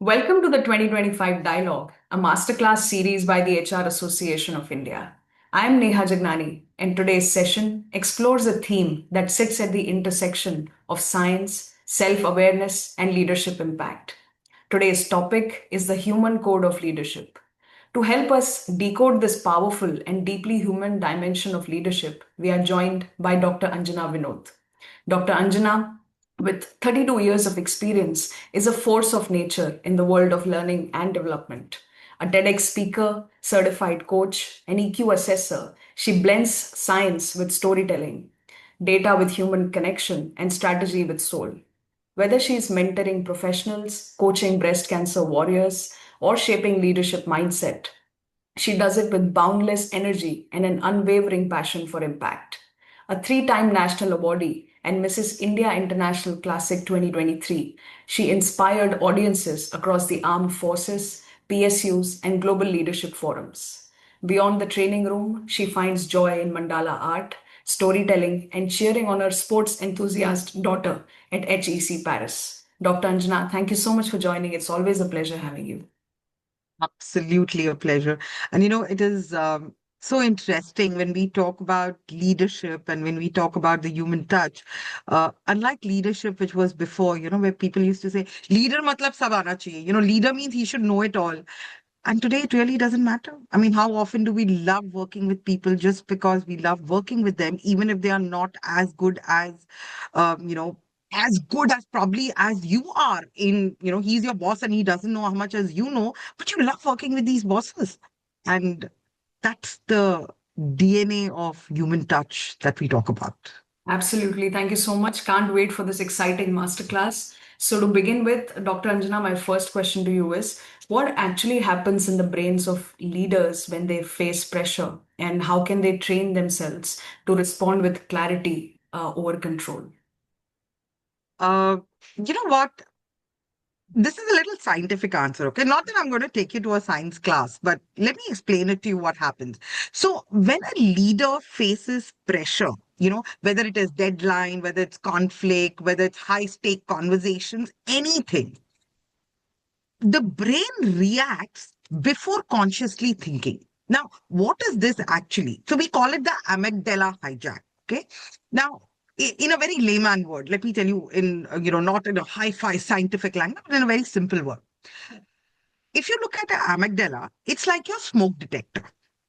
Welcome to the 2025 Dialogue, a masterclass series by the HR Association of India. I am Neha Jagnani, and today's session explores a theme that sits at the intersection of science, self awareness, and leadership impact. Today's topic is the human code of leadership. To help us decode this powerful and deeply human dimension of leadership, we are joined by Dr. Anjana Vinod. Dr. Anjana, with 32 years of experience, is a force of nature in the world of learning and development. A TEDx speaker, certified coach, and EQ assessor, she blends science with storytelling, data with human connection, and strategy with soul. Whether she is mentoring professionals, coaching breast cancer warriors, or shaping leadership mindset, she does it with boundless energy and an unwavering passion for impact. A three-time national awardee and Mrs. India International Classic 2023, she inspired audiences across the armed forces, PSUs, and global leadership forums. Beyond the training room, she finds joy in mandala art, storytelling, and cheering on her sports enthusiast daughter at HEC Paris. Dr. Anjana, thank you so much for joining. It's always a pleasure having you. Absolutely a pleasure. And it is so interesting when we talk about leadership and when we talk about the human touch. Unlike leadership, which was before, where people used to say, leader matlab sab aana chahiye. Leader means he should know it all. And today it really doesn't matter. I mean, how often do we love working with people just because we love working with them, even if they are not as good um, you know, as good as probably as you are he's your boss and he doesn't know how much as you know, but you love working with these bosses. And that's the DNA of human touch that we talk about. Absolutely. Thank you so much. Can't wait for this exciting masterclass. So, to begin with, Dr. Anjana, my first question to you is what actually happens in the brains of leaders when they face pressure, and how can they train themselves to respond with clarity over control? Uh, you know what? This is a little scientific answer, okay? Not that I'm going to take you to a science class, but let me explain it to you what happens. So, when a leader faces pressure, whether it is deadline, whether it's conflict, whether it's high stake conversations, anything, the brain reacts before consciously thinking. Now, what is this actually? So, we call it the amygdala hijack, okay? Now, in a very layman word, let me tell you in, not in a hi-fi scientific language, but in a very simple word. If you look at the amygdala, it's like your smoke detector.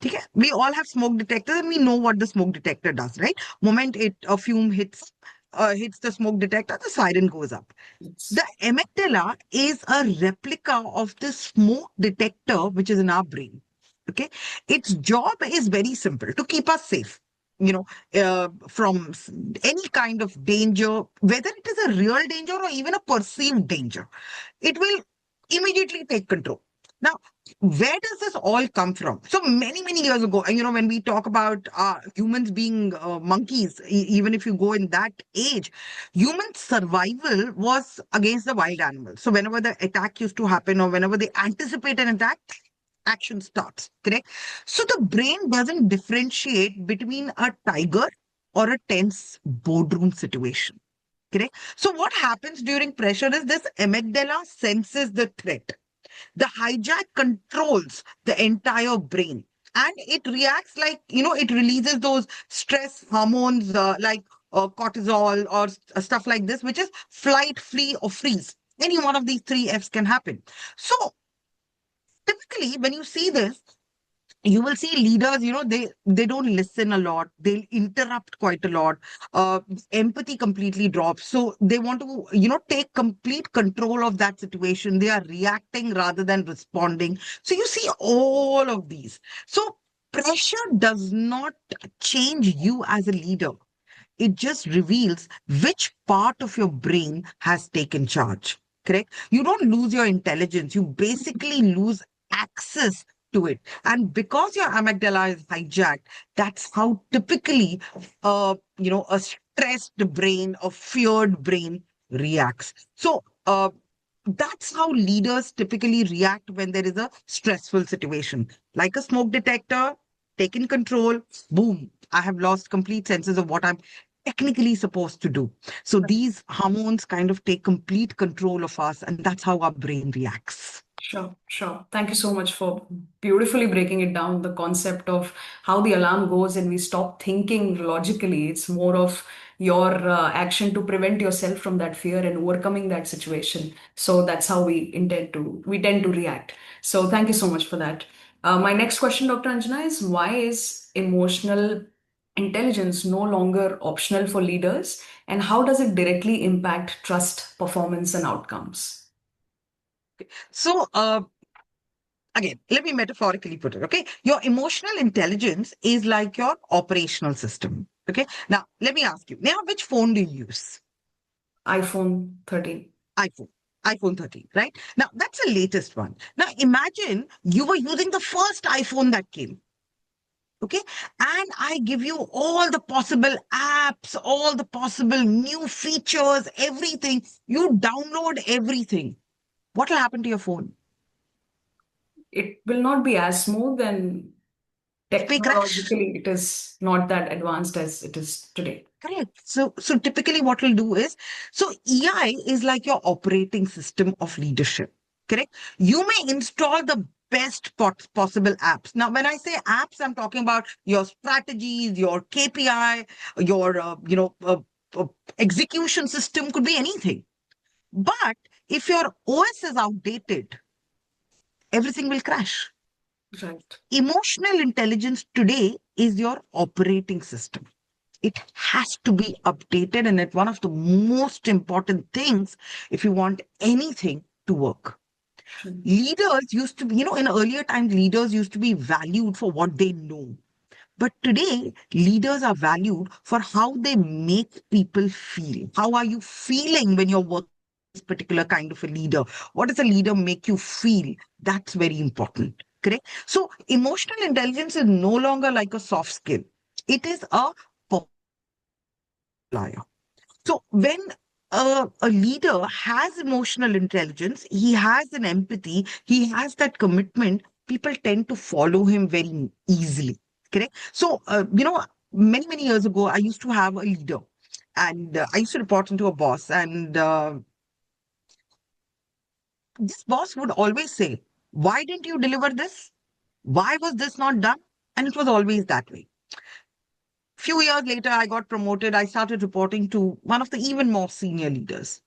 Okay? We all have smoke detectors and we know what the smoke detector does, right? Moment a fume hits the smoke detector, the siren goes up. The Yes. amygdala is a replica of the smoke detector which is in our brain. Okay, its job is very simple: to keep us safe. From any kind of danger, whether it is a real danger or even a perceived danger, it will immediately take control. Now, where does this all come from? So many, many years ago, and when we talk about humans being monkeys, even if you go in that age, human survival was against the wild animals. So whenever the attack used to happen or whenever they anticipate an attack, action starts, correct? So the brain doesn't differentiate between a tiger or a tense boardroom situation. Correct. So what happens during pressure is this amygdala senses the threat. The hijack controls the entire brain. And it reacts like, it releases those stress hormones like cortisol or stuff like this, which is flight, flee, or freeze. Any one of these three Fs can happen. So typically, when you see this, you will see leaders, they don't listen a lot, they'll interrupt quite a lot. Empathy completely drops, so they want to take complete control of that situation. They are reacting rather than responding. So you see all of these. So pressure does not change you as a leader, it just reveals which part of your brain has taken charge. Correct? You don't lose your intelligence, you basically lose access to it. And because your amygdala is hijacked, that's how typically a stressed brain, a feared brain reacts. So that's how leaders typically react when there is a stressful situation. Like a smoke detector, taken control, boom, I have lost complete senses of what I'm technically supposed to do. So these hormones kind of take complete control of us, and that's how our brain reacts. Sure, sure. Thank you so much for beautifully breaking it down, the concept of how the alarm goes and we stop thinking logically. It's more of your action to prevent yourself from that fear and overcoming that situation. So that's how we tend to react. So thank you so much for that. My next question, Dr. Anjana, is why is emotional intelligence no longer optional for leaders, and how does it directly impact trust, performance, and outcomes? So, again, let me metaphorically put it, okay? Your emotional intelligence is like your operational system, okay? Now, let me ask you, now, which phone do you use? iPhone 13. iPhone. iPhone 13, right? Now, that's the latest one. Now, imagine you were using the first iPhone that came, okay? And I give you all the possible apps, all the possible new features, everything. You download everything. What will happen to your phone? It will not be as smooth, and It may crash. technologically it is not that advanced as it is today. Correct. So typically what we'll do is, so EI is like your operating system of leadership. Correct. You may install the best possible apps. Now, when I say apps, I'm talking about your strategies, your KPI, your, uh, execution system could be anything. But if your OS is outdated, everything will crash. Right. Emotional intelligence today is your operating system. It has to be updated, and it's one of the most important things if you want anything to work. True. Leaders used to be, in earlier times, leaders used to be valued for what they know. But today, leaders are valued for how they make people feel. How are you feeling when you're working with this particular kind of a leader? What does a leader make you feel? That's very important. Correct? So, emotional intelligence is no longer like a soft skill, it is a multiplier. So when a leader has emotional intelligence, he has an empathy, he has that commitment, people tend to follow him very easily. Correct? So, many, many years ago, I used to have a leader and I used to report into a boss. And this boss would always say, "Why didn't you deliver this? Why was this not done?" And it was always that way. Few years later, I got promoted. I started reporting to one of the even more senior leaders.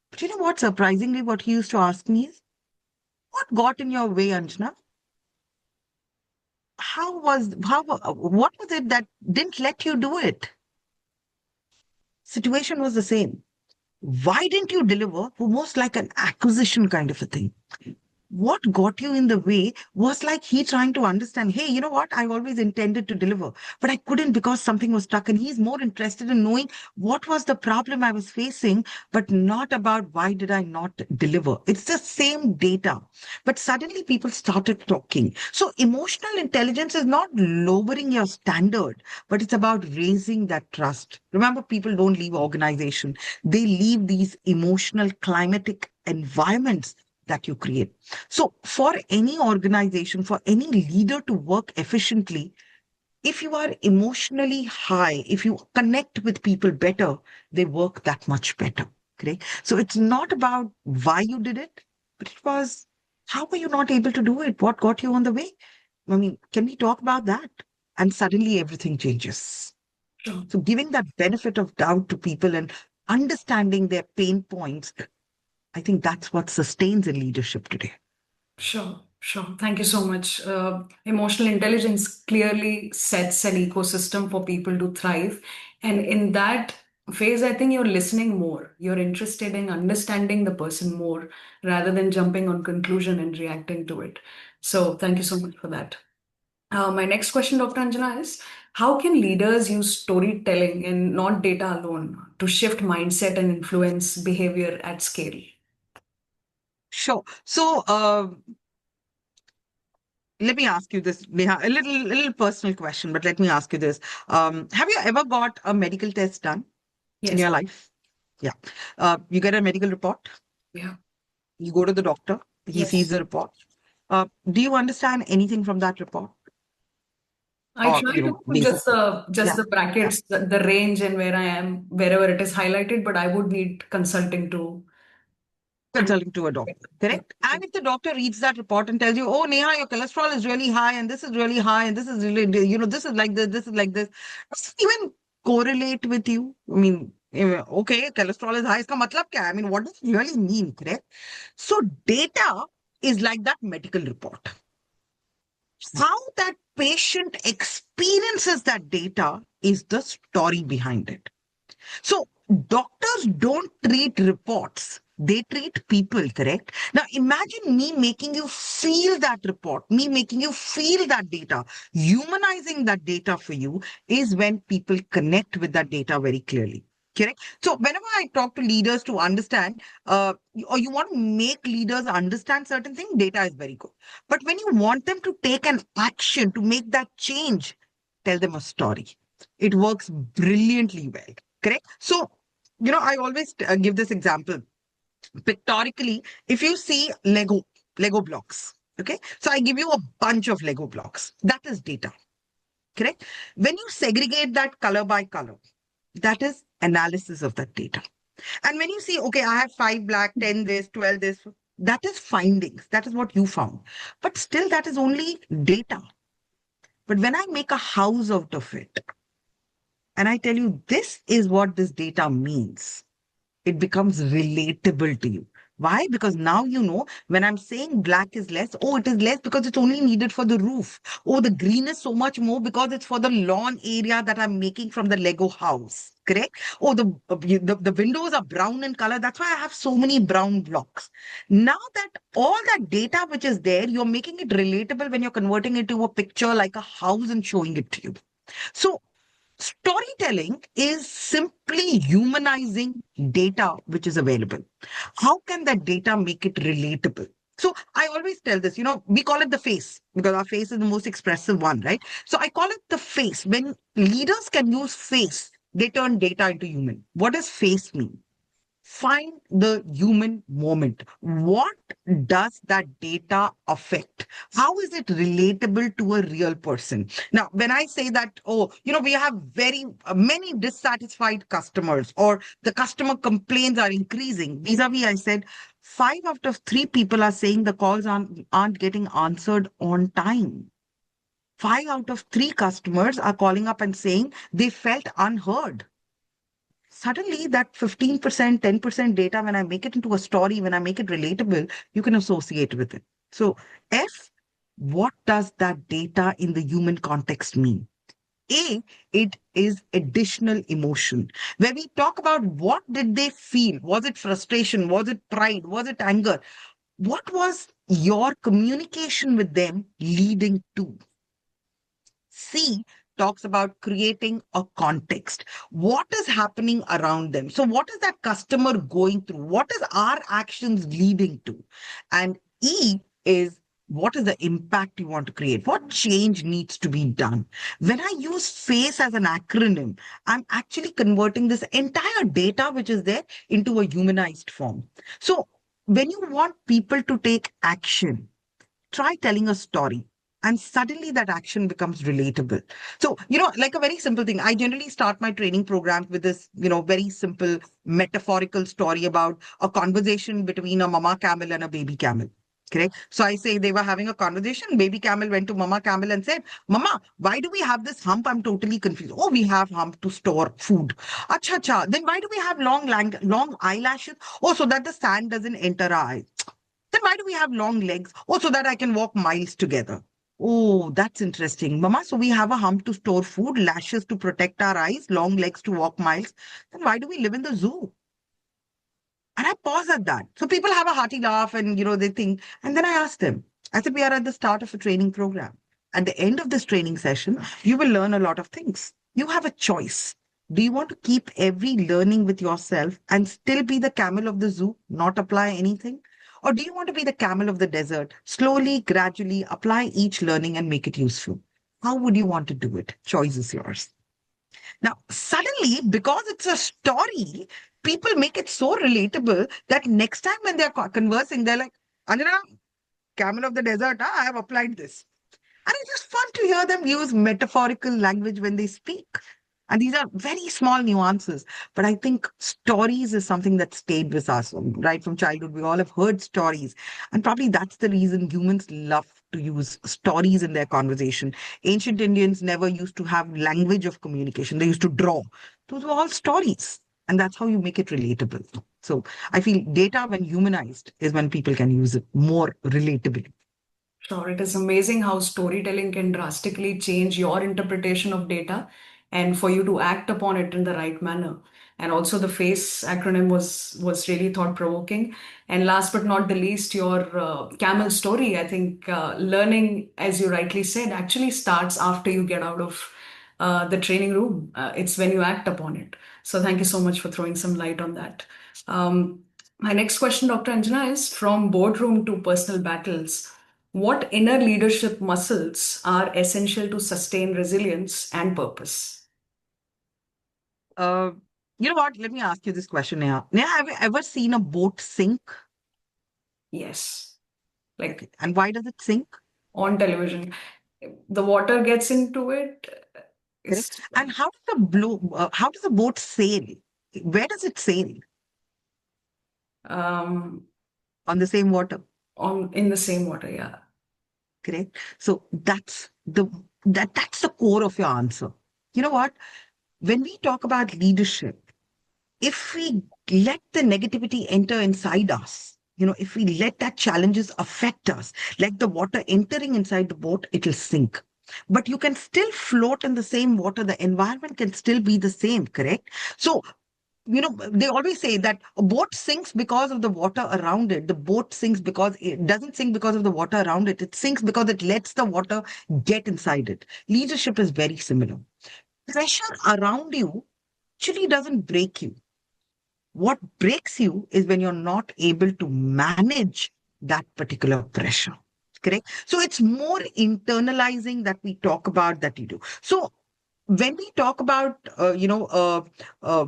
But you know what? Surprisingly, what he used to ask me is, "What got in your way, Anjana? What was it that didn't let you do it?" Situation was the same. "Why didn't you deliver?" Almost like an acquisition kind of a thing. What got you in the way was like he trying to understand, hey, you know what? I always intended to deliver, but I couldn't because something was stuck. And he's more interested in knowing what was the problem I was facing, but not about why did I not deliver. It's the same data. But suddenly people started talking. So emotional intelligence is not lowering your standard, but it's about raising that trust. Remember, people don't leave organization. They leave these emotional climatic environments that you create. So, for any organization, for any leader to work efficiently, if you are emotionally high, if you connect with people better, they work that much better. Okay. So, it's not about why you did it, but it was how were you not able to do it? What got you on the way? I mean, can we talk about that? And suddenly everything changes. Sure. So, giving that benefit of doubt to people and understanding their pain points, I think that's what sustains in leadership today. Sure, sure. Thank you so much. Emotional intelligence clearly sets an ecosystem for people to thrive. And in that phase, I think you're listening more. You're interested in understanding the person more rather than jumping on conclusion and reacting to it. So thank you so much for that. My next question, Dr. Anjana, is how can leaders use storytelling and not data alone to shift mindset and influence behavior at scale? Sure. So, let me ask you this, Neha, a little personal question, but let me ask you this. Have you ever got a medical test done in Yes. your life? Yeah. You get a medical report, Yeah. you go to the doctor, he sees Yes. the report. Do you understand anything from that report? I or, try to put basic. just Yeah. the Yeah. brackets, the range and where I am, wherever it is highlighted, but I would need consulting to understand. Consulting to a doctor, correct? And if the doctor reads that report and tells you, oh, Neha, your cholesterol is really high, and this is really high, and this is really, this is like this is like this, does it even correlate with you? I mean, okay, cholesterol is high, iska matlab kya hai? I mean, what does it really mean, correct? So data is like that medical report. How that patient experiences that data is the story behind it. So doctors don't treat reports. They treat people, correct? Now imagine me making you feel that report, me making you feel that data, humanizing that data for you is when people connect with that data very clearly. Correct. So whenever I talk to leaders to understand, or you want to make leaders understand certain things, data is very good. But when you want them to take an action to make that change, tell them a story. It works brilliantly well. Correct. So, I always give this example pictorically. If you see Lego blocks, okay. So I give you a bunch of Lego blocks. That is data. Correct. When you segregate that color by color, that is analysis of that data. And when you see, okay, I have 5 black, 10 this, 12 this, that is findings. That is what you found. But still, that is only data. But when I make a house out of it, and I tell you, this is what this data means, it becomes relatable to you. Why? Because now you know when I'm saying black is less, oh, it is less because it's only needed for the roof. Oh, the green is so much more because it's for the lawn area that I'm making from the Lego house. Correct? Oh, the windows are brown in color. That's why I have so many brown blocks. Now that all that data which is there, you're making it relatable when you're converting it to a picture like a house and showing it to you. So storytelling is simply humanizing data which is available. How can that data make it relatable? So I always tell this, we call it the face because our face is the most expressive one, right? So I call it the face. When leaders can use face, they turn data into human. What does face mean? Find the human moment. What does that data affect? How is it relatable to a real person? Now, when I say that, oh, we have very many dissatisfied customers or the customer complaints are increasing, vis-a-vis, I said, 5 out of 3 people are saying the calls aren't getting answered on time. 5 out of 3 customers are calling up and saying they felt unheard. Suddenly that 15%, 10% data, when I make it into a story, when I make it relatable, you can associate with it. So F, what does that data in the human context mean? A, it is additional emotion. Where we talk about what did they feel? Was it frustration? Was it pride? Was it anger? What was your communication with them leading to? C talks about creating a context. What is happening around them? So, what is that customer going through? What is our actions leading to? And E is what is the impact you want to create? What change needs to be done? When I use FACE as an acronym, I'm actually converting this entire data which is there into a humanized form. So, when you want people to take action, try telling a story and suddenly that action becomes relatable. So, like a very simple thing, I generally start my training programs with this, very simple metaphorical story about a conversation between a mama camel and a baby camel. Correct. So I say they were having a conversation. Baby camel went to mama camel and said, Mama, why do we have this hump? I'm totally confused. Oh, we have hump to store food. Acha, acha. Then why do we have long eyelashes? Oh, so that the sand doesn't enter our eyes. Then why do we have long legs? Oh, so that I can walk miles together. Oh, that's interesting. Mama, so we have a hump to store food, lashes to protect our eyes, long legs to walk miles. Then why do we live in the zoo? And I pause at that. So people have a hearty laugh and, they think. And then I ask them, I said, we are at the start of a training program. At the end of this training session, you will learn a lot of things. You have a choice. Do you want to keep every learning with yourself and still be the camel of the zoo, not apply anything? Or do you want to be the camel of the desert, slowly, gradually apply each learning and make it useful? How would you want to do it? Choice is yours. Now, suddenly, because it's a story, people make it so relatable that next time when they're conversing, they're like, Anjana, camel of the desert, I have applied this. And it's just fun to hear them use metaphorical language when they speak. And these are very small nuances. But I think stories is something that stayed with us right from childhood. We all have heard stories. And probably that's the reason humans love to use stories in their conversation. Ancient Indians never used to have language of communication, they used to draw. Those were all stories. And that's how you make it relatable. So I feel data, when humanized, is when people can use it more relatably. Sure, it is amazing how storytelling can drastically change your interpretation of data and for you to act upon it in the right manner. And also the FACE acronym was really thought-provoking. And last but not the least, your camel story, I think learning, as you rightly said, actually starts after you get out of the training room. It's when you act upon it. So thank you so much for throwing some light on that. My next question, Dr. Anjana, is from boardroom to personal battles. What inner leadership muscles are essential to sustain resilience and purpose? Uh, you know what? Let me ask you this question, Neha. Neha, have you ever seen a boat sink? Yes, Okay. like And why does it sink? on television, the water gets into it. Correct. It's And how does a boat sail? Where does it sail? um, On the same water. on in the same water. Yeah. Correct. So that's the core of your answer. You know what? When we talk about leadership, if we let the negativity enter inside us, if we let that challenges affect us, like the water entering inside the boat, it'll sink. But you can still float in the same water. The environment can still be the same, correct? So, they always say that a boat sinks because of the water around it. The boat sinks because it doesn't sink because of the water around it. It sinks because it lets the water get inside it. Leadership is very similar. Pressure around you actually doesn't break you. What breaks you is when you're not able to manage that particular pressure. Correct? So it's more internalizing that we talk about that you do. So when we talk about, uh,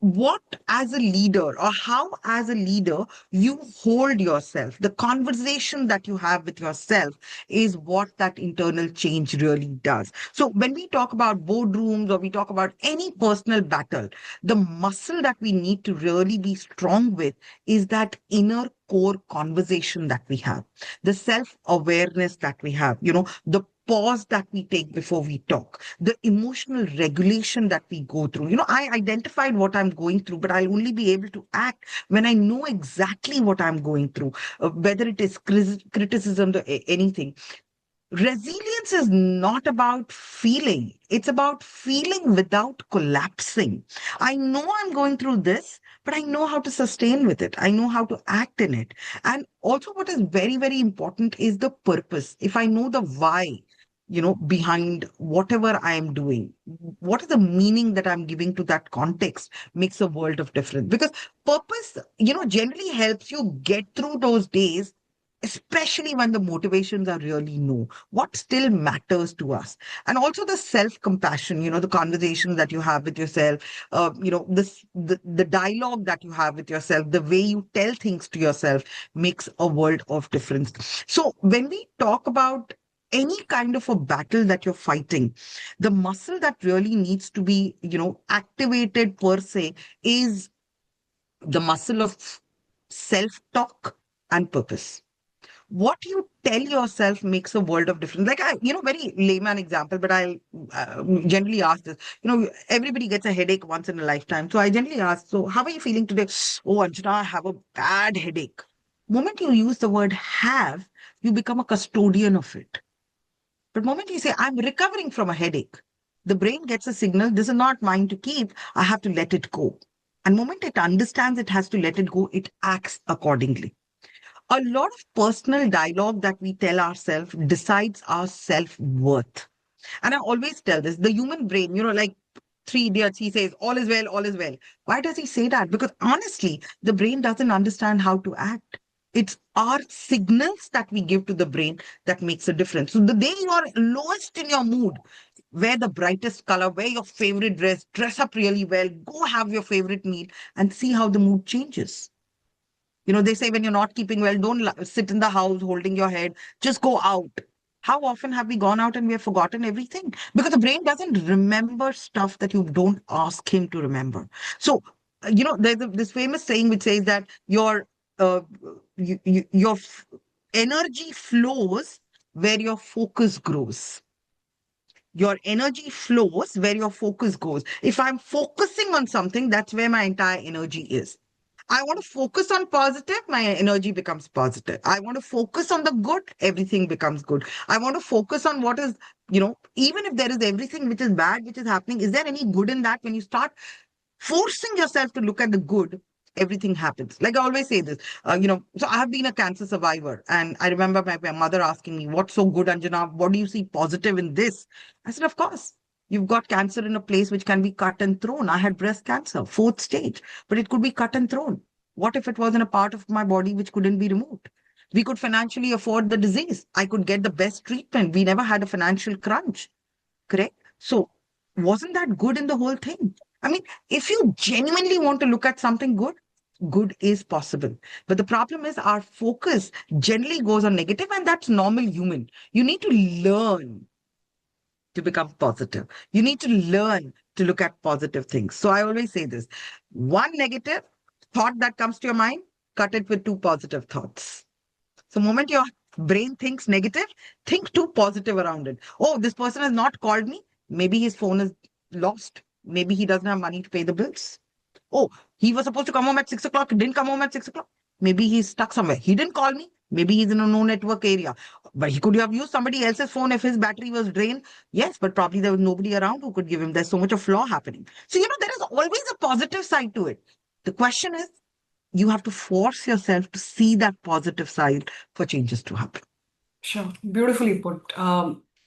what as a leader or how as a leader you hold yourself, the conversation that you have with yourself is what that internal change really does. So when we talk about boardrooms or we talk about any personal battle, the muscle that we need to really be strong with is that inner core conversation that we have, the self awareness that we have, the pause that we take before we talk, the emotional regulation that we go through. I identified what I'm going through, but I'll only be able to act when I know exactly what I'm going through, whether it is criticism or anything. Resilience is not about feeling, it's about feeling without collapsing. I know I'm going through this, but I know how to sustain with it. I know how to act in it. And also, what is very, very important is the purpose. If I know the why, behind whatever I am doing, what is the meaning that I'm giving to that context makes a world of difference. Because purpose, generally helps you get through those days, especially when the motivations are really low. What still matters to us? And also the self-compassion, the conversation that you have with yourself, the dialogue that you have with yourself, the way you tell things to yourself makes a world of difference. So when we talk about any kind of a battle that you're fighting, the muscle that really needs to be, activated per se is the muscle of self-talk and purpose. What you tell yourself makes a world of difference. Like very layman example, but I'll generally ask this. Everybody gets a headache once in a lifetime. So I generally ask, so how are you feeling today? Oh, Anjana, I have a bad headache. Moment you use the word have, you become a custodian of it. But moment you say, I'm recovering from a headache, the brain gets a signal, this is not mine to keep. I have to let it go. And moment it understands it has to let it go, it acts accordingly. A lot of personal dialogue that we tell ourselves decides our self-worth. And I always tell this, the human brain, like Three Idiots, he says, all is well, all is well. Why does he say that? Because honestly, the brain doesn't understand how to act. It's our signals that we give to the brain that makes a difference. So the day you are lowest in your mood, wear the brightest color, wear your favorite dress, dress up really well, go have your favorite meal, and see how the mood changes. They say when you're not keeping well, don't sit in the house holding your head. Just go out. How often have we gone out and we have forgotten everything? Because the brain doesn't remember stuff that you don't ask him to remember. So, there's this famous saying which says that uh, your energy flows where your focus grows. Your energy flows where your focus goes. If I'm focusing on something, that's where my entire energy is. I want to focus on positive, my energy becomes positive. I want to focus on the good, everything becomes good. I want to focus on what is, even if there is everything which is bad, which is happening, is there any good in that? When you start forcing yourself to look at the good, everything happens. Like I always say this, so I have been a cancer survivor. And I remember my mother asking me, what's so good, Anjana? What do you see positive in this? I said, of course. You've got cancer in a place which can be cut and thrown. I had breast cancer, fourth stage, but it could be cut and thrown. What if it was in a part of my body which couldn't be removed? We could financially afford the disease. I could get the best treatment. We never had a financial crunch. Correct? So, wasn't that good in the whole thing? I mean, if you genuinely want to look at something good, good is possible. But the problem is our focus generally goes on negative, and that's normal human. You need to learn to become positive. You need to learn to look at positive things. So I always say this: one negative thought that comes to your mind, cut it with two positive thoughts. So, moment your brain thinks negative, think too positive around it. Oh, this person has not called me. Maybe his phone is lost. Maybe he doesn't have money to pay the bills. Oh, he was supposed to come home at 6 o'clock, didn't come home at 6 o'clock. Maybe he's stuck somewhere. He didn't call me. Maybe he's in a no network area. But he could have used somebody else's phone if his battery was drained. Yes, but probably there was nobody around who could give him. There's so much of flaw happening. So, there is always a positive side to it. The question is, you have to force yourself to see that positive side for changes to happen. Sure, beautifully put.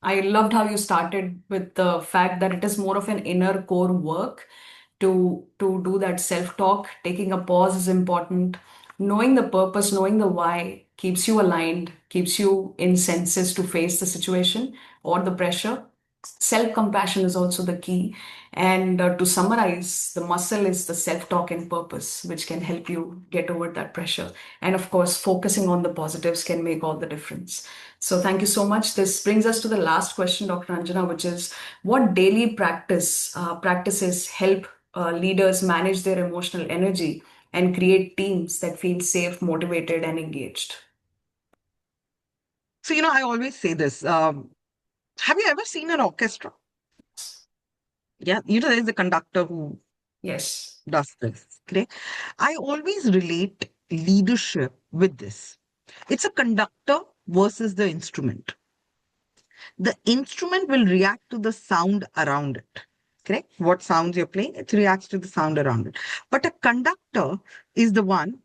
I loved how you started with the fact that it is more of an inner core work to do that self-talk. Taking a pause is important. Knowing the purpose, knowing the why keeps you aligned, keeps you in senses to face the situation or the pressure. Self-compassion is also the key. And to summarize, the muscle is the self-talk and purpose, which can help you get over that pressure. And of course, focusing on the positives can make all the difference. So thank you so much. This brings us to the last question, Dr. Anjana, which is what daily practices help leaders manage their emotional energy and create teams that feel safe, motivated, and engaged? So, I always say this. Have you ever seen an orchestra? Yeah, there's a conductor who Yes. does this. Okay. I always relate leadership with this. It's a conductor versus the instrument. The instrument will react to the sound around it. Correct? What sounds you're playing, it reacts to the sound around it. But a conductor is the one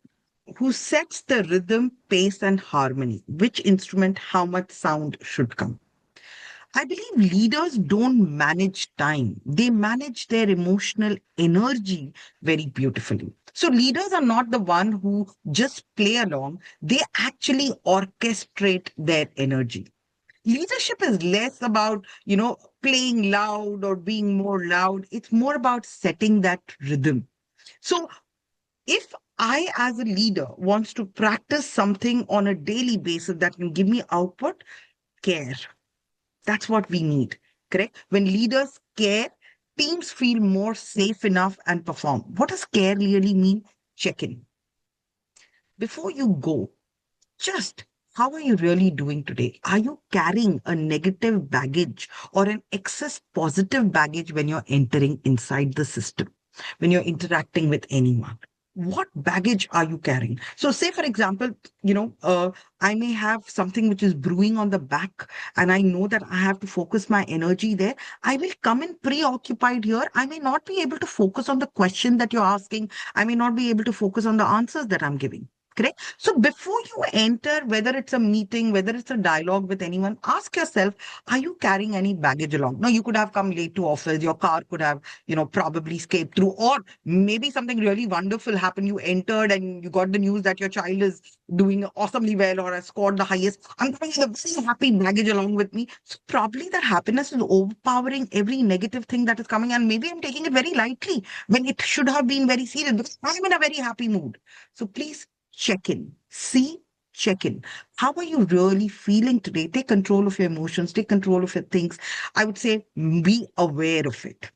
who sets the rhythm, pace, and harmony, which instrument, how much sound should come. I believe leaders don't manage time, they manage their emotional energy very beautifully. So, leaders are not the one who just play along, they actually orchestrate their energy. Leadership is less about, playing loud or being more loud. It's more about setting that rhythm. So if I, as a leader, wants to practice something on a daily basis that can give me output, care. That's what we need. Correct? When leaders care, teams feel more safe enough and perform. What does care really mean? Check in. Before you go, just how are you really doing today? Are you carrying a negative baggage or an excess positive baggage when you're entering inside the system, when you're interacting with anyone? What baggage are you carrying? So, say for example, I may have something which is brewing on the back, and I know that I have to focus my energy there. I will come in preoccupied here. I may not be able to focus on the question that you're asking. I may not be able to focus on the answers that I'm giving. Correct. So before you enter, whether it's a meeting, whether it's a dialogue with anyone, ask yourself, are you carrying any baggage along? Now, you could have come late to office. Your car could have, probably escaped through, or maybe something really wonderful happened. You entered and you got the news that your child is doing awesomely well or has scored the highest. I'm carrying a very happy baggage along with me. So probably that happiness is overpowering every negative thing that is coming. And maybe I'm taking it very lightly when it should have been very serious because I'm in a very happy mood. So please check in, see, check in. How are you really feeling today? Take control of your emotions, take control of your things. I would say be aware of it.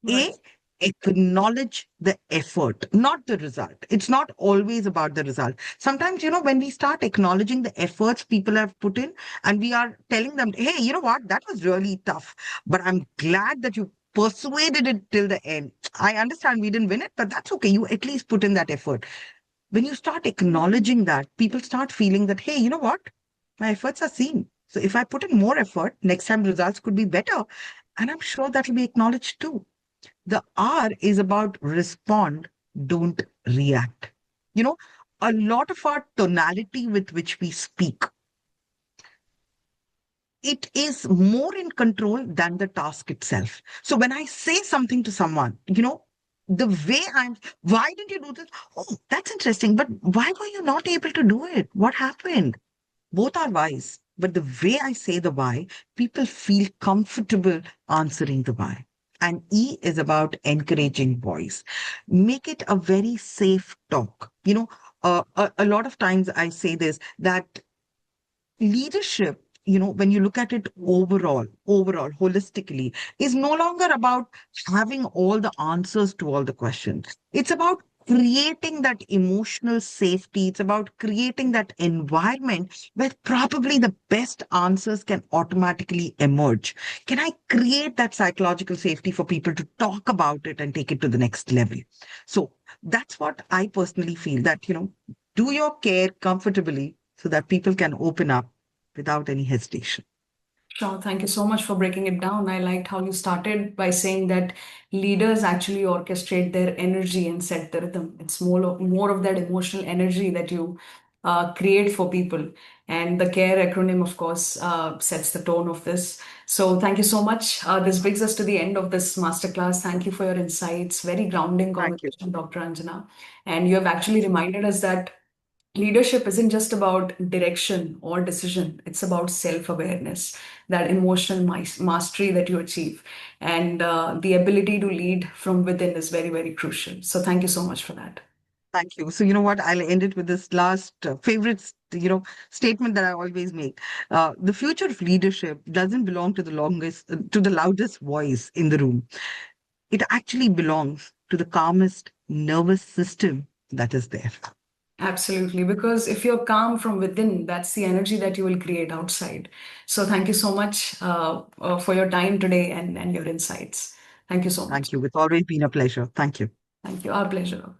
A, Right. acknowledge the effort, not the result. It's not always about the result. Sometimes, when we start acknowledging the efforts people have put in and we are telling them, hey, you know what, that was really tough, but I'm glad that you persuaded it till the end. I understand we didn't win it, but that's okay. You at least put in that effort. When you start acknowledging that, people start feeling that, hey, you know what? My efforts are seen. So if I put in more effort, next time results could be better. And I'm sure that will be acknowledged too. The R is about respond, don't react. You know, a lot of our tonality with which we speak, it is more in control than the task itself. So when I say something to someone, the way why didn't you do this? Oh, that's interesting. But why were you not able to do it? What happened? Both are whys. But the way I say the why, people feel comfortable answering the why. And E is about encouraging voice. Make it a very safe talk. A lot of times I say this that leadership, when you look at it overall, holistically, is no longer about having all the answers to all the questions. It's about creating that emotional safety. It's about creating that environment where probably the best answers can automatically emerge. Can I create that psychological safety for people to talk about it and take it to the next level? So that's what I personally feel that, do your care comfortably so that people can open up without any hesitation. Sure. Thank you so much for breaking it down. I liked how you started by saying that leaders actually orchestrate their energy and set the rhythm. It's more of that emotional energy that you create for people. And the CARE acronym, of course, sets the tone of this. So thank you so much. This brings us to the end of this masterclass. Thank you for your insights. Very grounding Thank you. conversation, Dr. Anjana. And you have actually reminded us that leadership isn't just about direction or decision, it's about self awareness, that emotional mastery that you achieve. And the ability to lead from within is very, very crucial. So, thank you so much for that. Thank you. So, you know what? I'll end it with this last favorite, statement that I always make. The future of leadership doesn't belong to the loudest voice in the room. It actually belongs to the calmest nervous system that is there. Absolutely. Because if you're calm from within, that's the energy that you will create outside. So, thank you so much for your time today and your insights. Thank you so much. Thank you. It's always been a pleasure. Thank you. Thank you. Our pleasure.